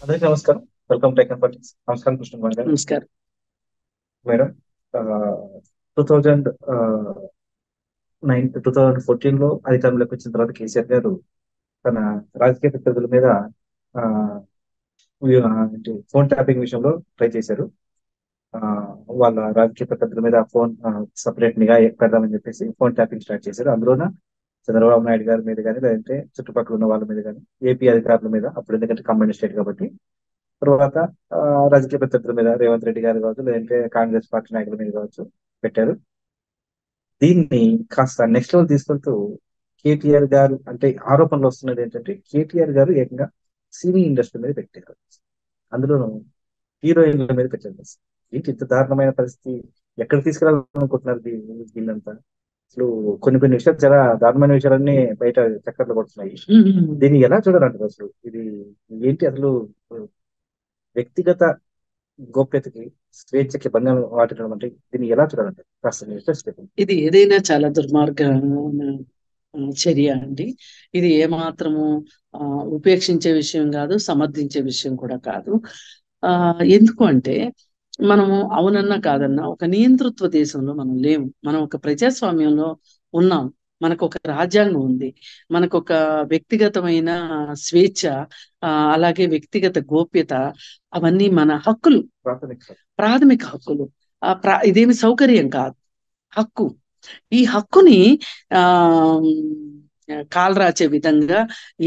అందరికీ నమస్కారం. Welcome to techno politics. నమస్కారం కృష్ణ కుమార్ గారు. నమస్కారం. మేడం, 2014 లో అధికారంలోకి వచ్చిన తర్వాత కేసీఆర్ గారు తన రాజకీయ ప్రత్యర్థుల మీద ఆ, ఫోన్ ట్యాపింగ్ విషయంలో ట్రై చేశారు. ఆ, వాళ్ళ రాజకీయ ప్రత్యర్థుల మీద ఫోన్ సపరేట్ నిఘా పెడదామని చెప్పేసి ఫోన్ ట్యాపింగ్ స్టార్ట్ చేశారు. అందులోన చంద్రబాబు నాయుడు గారి మీద కానీ, లేదంటే చుట్టుపక్కల ఉన్న వాళ్ళ మీద కానీ, ఏపీ అధికారుల మీద, అప్పుడు ఎందుకంటే కంబైన్డ్ స్టేట్ కాబట్టి, తర్వాత ఆ, రాజకీయ ప్రత్యర్థుల మీద రేవంత్ రెడ్డి గారు కావచ్చు, లేదంటే కాంగ్రెస్ పార్టీ నాయకుల మీద కావచ్చు పెట్టారు. దీన్ని కాస్త నెక్స్ట్ లెవెల్ తీసుకెళ్తూ కేటీఆర్ గారు, అంటే ఆరోపణలు వస్తున్నది ఏంటంటే కేటీఆర్ గారు ఏకంగా సినీ ఇండస్ట్రీ మీద పెట్టారు, అందులోనూ హీరోయిన్ల మీద పెట్టారు. ఏంటి ఇంత దారుణమైన పరిస్థితి? ఎక్కడ తీసుకురావాలనుకుంటున్నారు వీళ్ళంతా? అసలు కొన్ని కొన్ని విషయాలు, చాలా దారుణమైన విషయాలన్నీ బయట చక్కర్లు కొడుతున్నాయి. దీన్ని ఎలా చూడాలంటారు అసలు? ఇది ఏంటి అసలు? వ్యక్తిగత గోప్యతకి, స్వేచ్ఛకి భంగం వాటిల్లడం అంటే దీన్ని ఎలా చూడాలంటే కాస్త ఇంట్రెస్ట్ చెప్పండి. ఇది ఏదైనా చాలా దుర్మార్గమైన చర్య అండి. ఇది ఏమాత్రము ఉపేక్షించే విషయం కాదు, సమర్థించే విషయం కూడా కాదు. ఎందుకు అంటే మనము అవునన్నా కాదన్నా ఒక నియంతృత్వ దేశంలో మనం లేము. మనం ఒక ప్రజాస్వామ్యంలో ఉన్నాం. మనకు ఒక రాజ్యాంగం ఉంది, మనకు ఒక వ్యక్తిగతమైన స్వేచ్ఛ, అలాగే వ్యక్తిగత గోప్యత, అవన్నీ మన హక్కులు, ప్రాథమిక హక్కులు. ఇదేమి సౌకర్యం కాదు, హక్కు. ఈ హక్కుని ఆ కాలరాచే విధంగా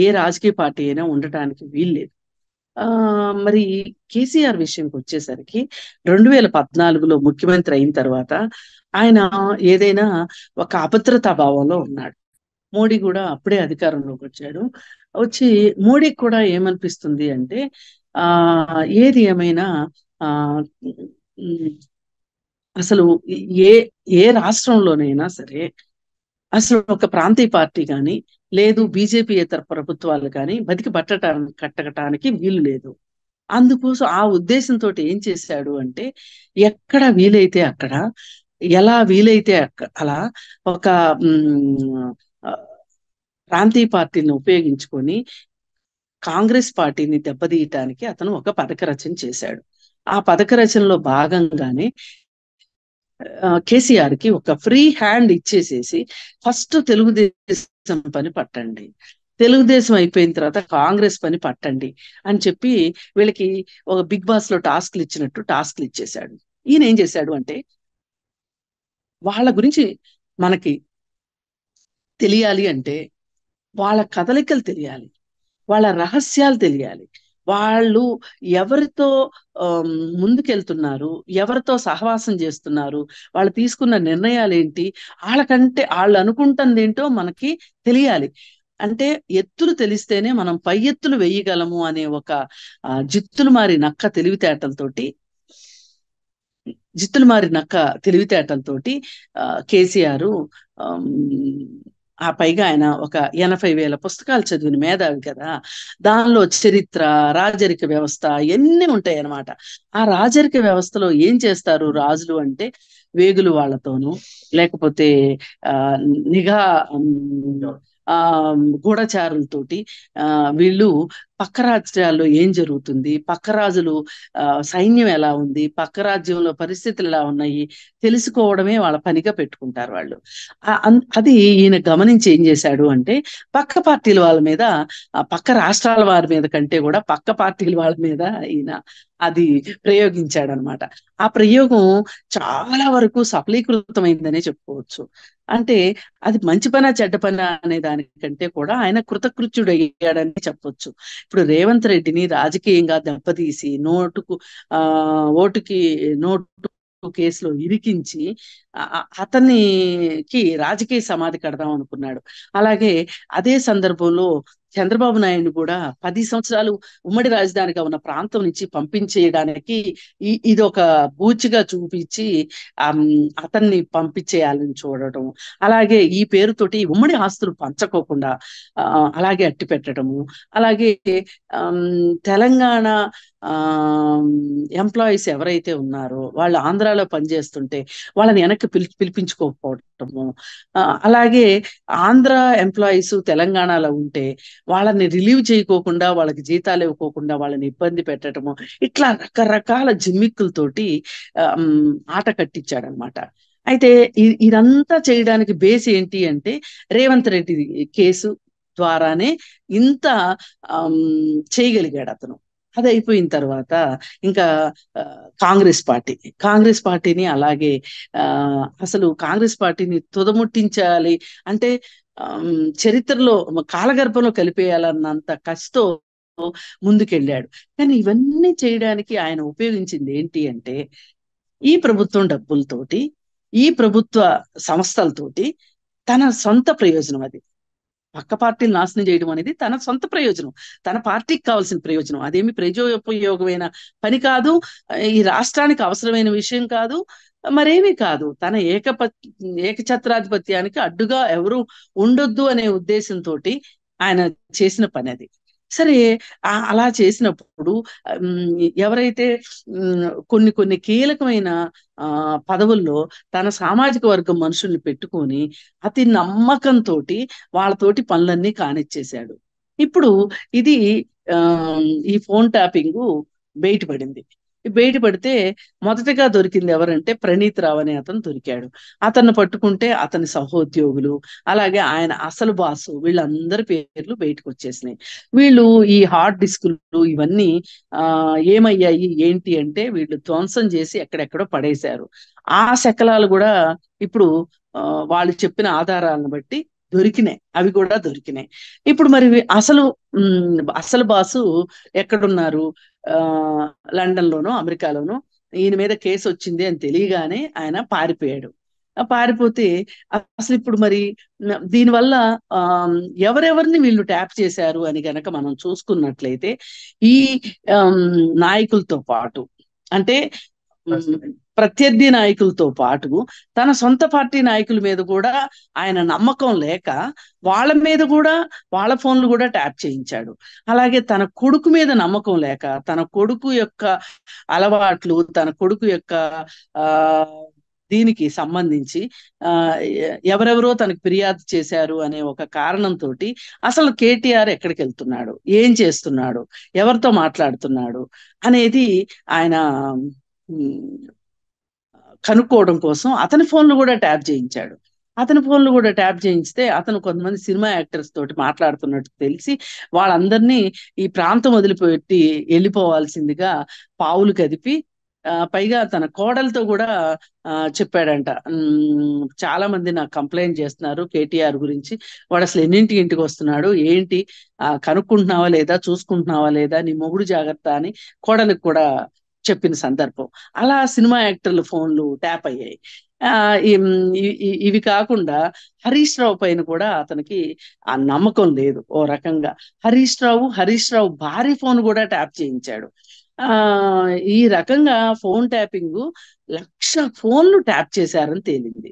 ఏ రాజకీయ పార్టీ అయినా ఉండటానికి వీల్లేదు. మరి కేసీఆర్ విషయంకి వచ్చేసరికి 2014లో ముఖ్యమంత్రి అయిన తర్వాత ఆయన ఏదైనా ఒక అభద్రతా భావంలో ఉన్నాడు. మోడీ కూడా అప్పుడే అధికారంలోకి వచ్చాడు. వచ్చి మోడీకి కూడా ఏమనిపిస్తుంది అంటే ఏది ఏమైనా ఆ అసలు ఏ ఏ రాష్ట్రంలోనైనా సరే అసలు ఒక ప్రాంతీయ పార్టీ కానీ, లేదు బీజేపీయేతర ప్రభుత్వాలు కానీ బతికి కట్టడానికి వీలు లేదు. అందుకోసం ఆ ఉద్దేశంతో ఏం చేశాడు అంటే, ఎక్కడ వీలైతే అక్కడ, ఎలా వీలైతే అలా ఒక ప్రాంతీయ పార్టీని ఉపయోగించుకొని కాంగ్రెస్ పార్టీని దెబ్బతీయటానికి అతను ఒక పథక రచన చేశాడు. ఆ పథక రచనలో భాగంగానే కేసీఆర్ కి ఒక ఫ్రీ హ్యాండ్ ఇచ్చేసేసి ఫస్ట్ తెలుగుదేశం పని పట్టండి, తెలుగుదేశం అయిపోయిన తర్వాత కాంగ్రెస్ పని పట్టండి అని చెప్పి వీళ్ళకి ఒక బిగ్ బాస్ లో టాస్క్లు ఇచ్చినట్టు టాస్క్లు ఇచ్చేశాడు. ఈయన ఏం చేశాడు అంటే, వాళ్ళ గురించి మనకి తెలియాలి అంటే వాళ్ళ కదలికలు తెలియాలి, వాళ్ళ రహస్యాలు తెలియాలి, వాళ్ళు ఎవరితో ముందుకెళ్తున్నారు, ఎవరితో సహవాసం చేస్తున్నారు, వాళ్ళు తీసుకున్న నిర్ణయాలు ఏంటి, వాళ్ళకంటే వాళ్ళు అనుకుంటుంది ఏంటో మనకి తెలియాలి. అంటే ఎత్తులు తెలిస్తేనే మనం పై ఎత్తులు వేయగలము అనే ఒక జిత్తులు మారి నక్క తెలివితేటలతోటి కేసీఆర్ ఆ పైగా ఆయన ఒక 80,000 పుస్తకాలు చదివిన మేధావి కదా. దానిలో చరిత్ర, రాజరిక వ్యవస్థ ఎన్ని ఉంటాయి అన్నమాట. ఆ రాజరిక వ్యవస్థలో ఏం చేస్తారు రాజులు అంటే, వేగులు వాళ్ళతోనూ, లేకపోతే నిఘా గూఢచారులతోటి వీళ్ళు పక్క రాజ్యాల్లో ఏం జరుగుతుంది, పక్క రాజులు సైన్యం ఎలా ఉంది, పక్క రాజ్యంలో పరిస్థితులు ఎలా ఉన్నాయి తెలుసుకోవడమే వాళ్ళ పనిగా పెట్టుకుంటారు వాళ్ళు. అది ఈయన గమనించి ఏం చేశాడు అంటే, పక్క పార్టీల వాళ్ళ మీద, పక్క రాష్ట్రాల వారి మీద కంటే కూడా పక్క పార్టీల వాళ్ళ మీద ఈయన అది ప్రయోగించాడు అనమాట. ఆ ప్రయోగం చాలా వరకు సఫలీకృతమైందనే చెప్పుకోవచ్చు. అంటే అది మంచి పనా చెడ్డ పనా అనే దానికంటే కూడా ఆయన కృతకృత్యుడు అయ్యాడని చెప్పొచ్చు. ఇప్పుడు రేవంత్ రెడ్డిని రాజకీయంగా దెబ్బతీసి ఓటుకి నోటు కేసులో ఇరికించి అతనికి రాజకీయ సమాధి కడదాం అనుకున్నాడు. అలాగే అదే సందర్భంలో చంద్రబాబు నాయుడు కూడా 10 సంవత్సరాలు ఉమ్మడి రాజధానిగా ఉన్న ప్రాంతం నుంచి పంపించేయడానికి ఇది ఒక బూచిగా చూపించి అతన్ని పంపించేయాలని చూడటం, అలాగే ఈ పేరుతోటి ఉమ్మడి ఆస్తులు పంచకోకుండా అలాగే అట్టి పెట్టడము, అలాగే తెలంగాణ ఆ ఎంప్లాయీస్ ఎవరైతే ఉన్నారో వాళ్ళు ఆంధ్రాలో పనిచేస్తుంటే వాళ్ళని వెనక్కి పిలిపించుకోకపోవటము, అలాగే ఆంధ్ర ఎంప్లాయీస్ తెలంగాణలో ఉంటే వాళ్ళని రిలీవ్ చేయకోకుండా, వాళ్ళకి జీతాలు ఇవ్వకోకుండా వాళ్ళని ఇబ్బంది పెట్టడము, ఇట్లా రకరకాల జిమ్మిక్కులతోటి ఆట కట్టించాడనమాట. అయితే ఇదంతా చేయడానికి బేస్ ఏంటి అంటే రేవంత్ రెడ్డి కేసు ద్వారానే ఇంత చేయగలిగాడు అతను. అది అయిపోయిన తర్వాత ఇంకా కాంగ్రెస్ పార్టీని అలాగే అసలు కాంగ్రెస్ పార్టీని తుదముట్టించాలి అంటే చరిత్రలో కాలగర్భంలో కలిపేయాలన్నంత కసితో ముందుకెళ్ళాడు. కానీ ఇవన్నీ చేయడానికి ఆయన ఉపయోగించింది ఏంటి అంటే ఈ ప్రభుత్వం డబ్బులతోటి, ఈ ప్రభుత్వ సంస్థలతోటి తన సొంత ప్రయోజనం అది. పక్క పార్టీలు నాశనం చేయడం అనేది తన సొంత ప్రయోజనం, తన పార్టీకి కావాల్సిన ప్రయోజనం. అదేమి ప్రజోపయోగమైన పని కాదు, ఈ రాష్ట్రానికి అవసరమైన విషయం కాదు, మరేమీ కాదు. తన ఏకఛత్రాధిపత్యానికి అడ్డుగా ఎవరు ఉండొద్దు అనే ఉద్దేశంతో ఆయన చేసిన పని అది. సరే, అలా చేసినప్పుడు ఎవరైతే కొన్ని కొన్ని కీలకమైన పదవుల్లో తన సామాజిక వర్గం మనుషుల్ని పెట్టుకొని అతి నమ్మకంతో వాళ్ళతోటి పనులన్నీ కానిచ్చేశాడు. ఇప్పుడు ఇది ఈ ఫోన్ ట్యాపింగ్ బయటపడింది. బయటపడితే మొదటగా దొరికింది ఎవరంటే ప్రణీత్ రావు అనే అతను దొరికాడు. అతన్ని పట్టుకుంటే అతని సహోద్యోగులు, అలాగే ఆయన అసలు బాసు, వీళ్ళందరి పేర్లు బయటకు వచ్చేసినాయి. వీళ్ళు ఈ హార్డ్ డిస్కులు ఇవన్నీ ఏమయ్యాయి ఏంటి అంటే వీళ్ళు ధ్వంసం చేసి ఎక్కడెక్కడో పడేశారు. ఆ శకలాలు కూడా ఇప్పుడు వాళ్ళు చెప్పిన ఆధారాలను బట్టి దొరికినాయి, అవి కూడా దొరికినాయి. ఇప్పుడు మరి అసలు బాసు ఎక్కడున్నారు? లండన్ లోనో అమెరికాలోనో ఈయన మీద కేసు వచ్చింది అని తెలియగానే ఆయన పారిపోయాడు. పారిపోతే అసలు ఇప్పుడు మరి దీనివల్ల ఎవరెవరిని వీళ్ళు ట్యాప్ చేశారు అని గనక మనం చూసుకున్నట్లయితే ఈ నాయకులతో పాటు అంటే ప్రత్యర్థి నాయకులతో పాటు తన సొంత పార్టీ నాయకుల మీద కూడా ఆయన నమ్మకం లేక వాళ్ళ మీద కూడా వాళ్ళ ఫోన్లు కూడా ట్యాప్ చేయించాడు. అలాగే తన కొడుకు మీద నమ్మకం లేక తన కొడుకు యొక్క అలవాట్లు, తన కొడుకు యొక్క దీనికి సంబంధించి ఎవరెవరో తనకు ఫిర్యాదు చేశారు అనే ఒక కారణంతో అసలు కేటీఆర్ ఎక్కడికి వెళ్తున్నాడు, ఏం చేస్తున్నాడు, ఎవరితో మాట్లాడుతున్నాడు అనేది ఆయన కనుక్కోవడం కోసం అతని ఫోన్లు కూడా ట్యాప్ చేయించాడు. అతని ఫోన్లు కూడా ట్యాప్ చేయిస్తే అతను కొంతమంది సినిమా యాక్టర్స్ తోటి మాట్లాడుతున్నట్టు తెలిసి వాళ్ళందరినీ ఈ ప్రాంతం వదిలిపెట్టి వెళ్ళిపోవాల్సిందిగా పావులు కదిపి పైగా తన కోడలతో కూడా చెప్పాడంట, చాలా మంది నాకు కంప్లైంట్ చేస్తున్నారు కేటీఆర్ గురించి, వాడు అసలు ఎన్నింటికి ఇంటికి వస్తున్నాడు ఏంటి, కనుక్కుంటున్నావా లేదా, చూసుకుంటున్నావా లేదా, నీ మొగుడు జాగ్రత్త అని కోడలికి కూడా చెప్పిన సందర్భం. అలా సినిమా యాక్టర్ల ఫోన్లు ట్యాప్ అయ్యాయి. ఇవి కాకుండా హరీష్ రావు పైన కూడా అతనికి ఆ నమ్మకం లేదు. ఓ రకంగా హరీష్ రావు భారీ ఫోన్ కూడా ట్యాప్ చేయించాడు. ఈ రకంగా ఫోన్ ట్యాపింగ్ 1,00,000 ఫోన్లు ట్యాప్ చేశారని తేలింది.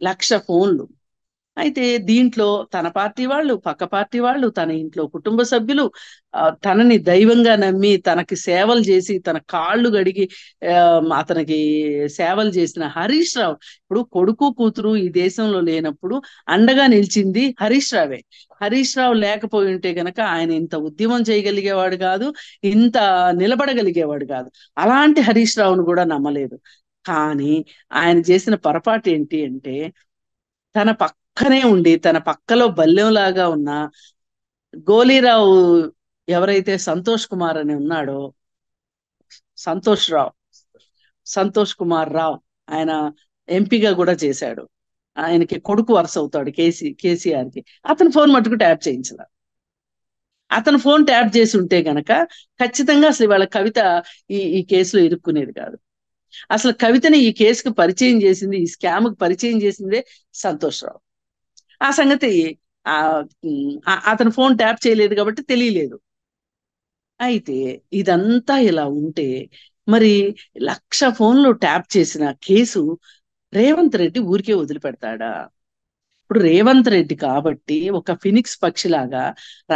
1,00,000 ఫోన్లు. అయితే దీంట్లో తన పార్టీ వాళ్ళు, పక్క పార్టీ వాళ్ళు, తన ఇంట్లో కుటుంబ సభ్యులు, తనని దైవంగా నమ్మి తనకి సేవలు చేసి తన కాళ్ళు గడిగి అతనికి సేవలు చేసిన హరీష్ రావు, ఇప్పుడు కొడుకు కూతురు ఈ దేశంలో లేనప్పుడు అండగా నిలిచింది హరీష్ రావే. హరీష్ రావు లేకపోయి ఉంటే గనక ఆయన ఇంత ఉద్యమం చేయగలిగేవాడు కాదు, ఇంత నిలబడగలిగేవాడు కాదు. అలాంటి హరీష్ రావును కూడా నమ్మలేదు. కానీ ఆయన చేసిన పొరపాటు ఏంటి అంటే తన పక్కనే ఉండి తన పక్కలో బల్లెంలాగా ఉన్న గోలీరావు ఎవరైతే సంతోష్ కుమార్ అని ఉన్నాడో, సంతోష్ కుమార్ రావు, ఆయన ఎంపీగా కూడా చేశాడు, ఆయనకి కొడుకు వరుస అవుతాడు కేసీఆర్ కి. అతని ఫోన్ మటుకు ట్యాప్ చేయించాల. అతను ఫోన్ ట్యాప్ చేసి ఉంటే గనక ఖచ్చితంగా అసలు వాళ్ళ కవిత ఈ కేసులో ఇరుక్కునేది కాదు. అసలు కవితని ఈ కేసుకు పరిచయం చేసింది, ఈ స్కామ్ కు పరిచయం చేసిందే సంతోష్ రావు. ఆ సంగతి అతను ఫోన్ ట్యాప్ చేయలేదు కాబట్టి తెలియలేదు. అయితే ఇదంతా ఇలా ఉంటే మరి 1,00,000 ఫోన్లు ట్యాప్ చేసిన కేసు రేవంత్ రెడ్డి ఊరికే వదిలిపెడతాడా? ఇప్పుడు రేవంత్ రెడ్డి కాబట్టి ఒక ఫినిక్స్ పక్షిలాగా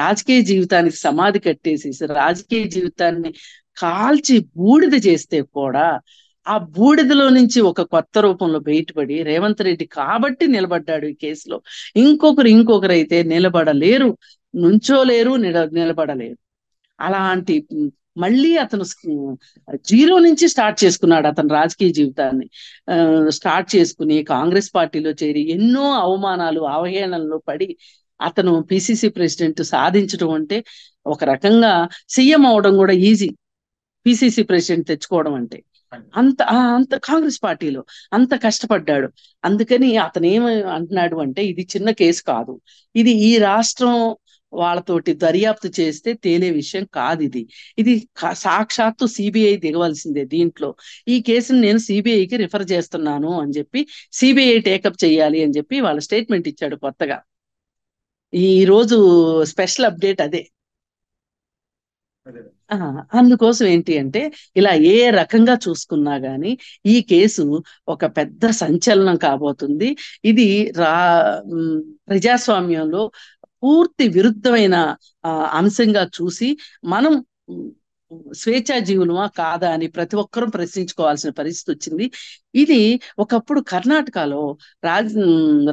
రాజకీయ జీవితానికి సమాధి కట్టేసేసి రాజకీయ జీవితాన్ని కాల్చి బూడిద చేస్తే కూడా ఆ బూడిదలో నుంచి ఒక కొత్త రూపంలో బయటపడి రేవంత్ రెడ్డి కాబట్టి నిలబడ్డాడు ఈ కేసులో. ఇంకొకరు అయితే నిలబడలేరు, నుంచోలేరు, నిలబడలేరు. అలాంటి మళ్ళీ అతను జీరో నుంచి స్టార్ట్ చేసుకున్నాడు అతని రాజకీయ జీవితాన్ని. స్టార్ట్ చేసుకుని కాంగ్రెస్ పార్టీలో చేరి ఎన్నో అవమానాలు అవహేళనలో పడి అతను పిసిసి ప్రెసిడెంట్ సాధించడం అంటే ఒక రకంగా సీఎం అవడం కూడా ఈజీ, పిసిసి ప్రెసిడెంట్ తెచ్చుకోవడం అంటే. అంత కాంగ్రెస్ పార్టీలో అంత కష్టపడ్డాడు. అందుకని అతను ఏమి అంటున్నాడు అంటే ఇది చిన్న కేసు కాదు, ఇది ఈ రాష్ట్రం వాళ్ళతోటి దర్యాప్తు చేస్తే తేలే విషయం కాదు, ఇది సాక్షాత్తు సిబిఐ దిగవలసిందే దీంట్లో. ఈ కేసుని నేను సిబిఐకి రిఫర్ చేస్తున్నాను అని చెప్పి సిబిఐ టేకప్ చేయాలి అని చెప్పి వాళ్ళ స్టేట్మెంట్ ఇచ్చాడు కొత్తగా. ఈ రోజు స్పెషల్ అప్డేట్ అదే. అందుకోసం ఏంటి అంటే ఇలా ఏ రకంగా చూసుకున్నా గాని ఈ కేసు ఒక పెద్ద సంచలనం కాబోతుంది. ఇది ప్రజాస్వామ్యంలో పూర్తి విరుద్ధమైన అంశంగా చూసి మనం స్వేచ్ఛా జీవులమా కాదా అని ప్రతి ఒక్కరూ ప్రశ్నించుకోవాల్సిన పరిస్థితి వచ్చింది. ఇది ఒకప్పుడు కర్ణాటకలో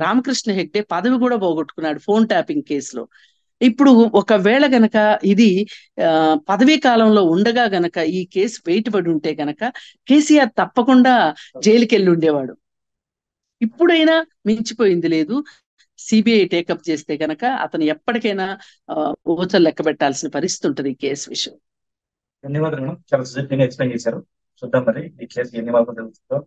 రామకృష్ణ హెగ్డే పదవి కూడా పోగొట్టుకున్నాడు ఫోన్ ట్యాపింగ్ కేసులో. ఇప్పుడు ఒకవేళ గనక ఇది పదవీ కాలంలో ఉండగా గనక ఈ కేసు బయటపడి ఉంటే గనక కేసీఆర్ తప్పకుండా జైలుకి వెళ్ళి ఉండేవాడు. ఇప్పుడైనా మించిపోయింది లేదు. సిబిఐ టేకప్ చేస్తే గనక అతను ఎప్పటికైనా ఊచలు లెక్క పెట్టాల్సిన పరిస్థితి ఉంటుంది ఈ కేసు విషయం. ధన్యవాదాలు. చాలా సుదీర్ఘంగా ఎక్స్ప్లెయిన్ చేశారు. చూద్దాం మరి ఈ కేసు ఎన్ని మార్పులు జరుగుతుందో.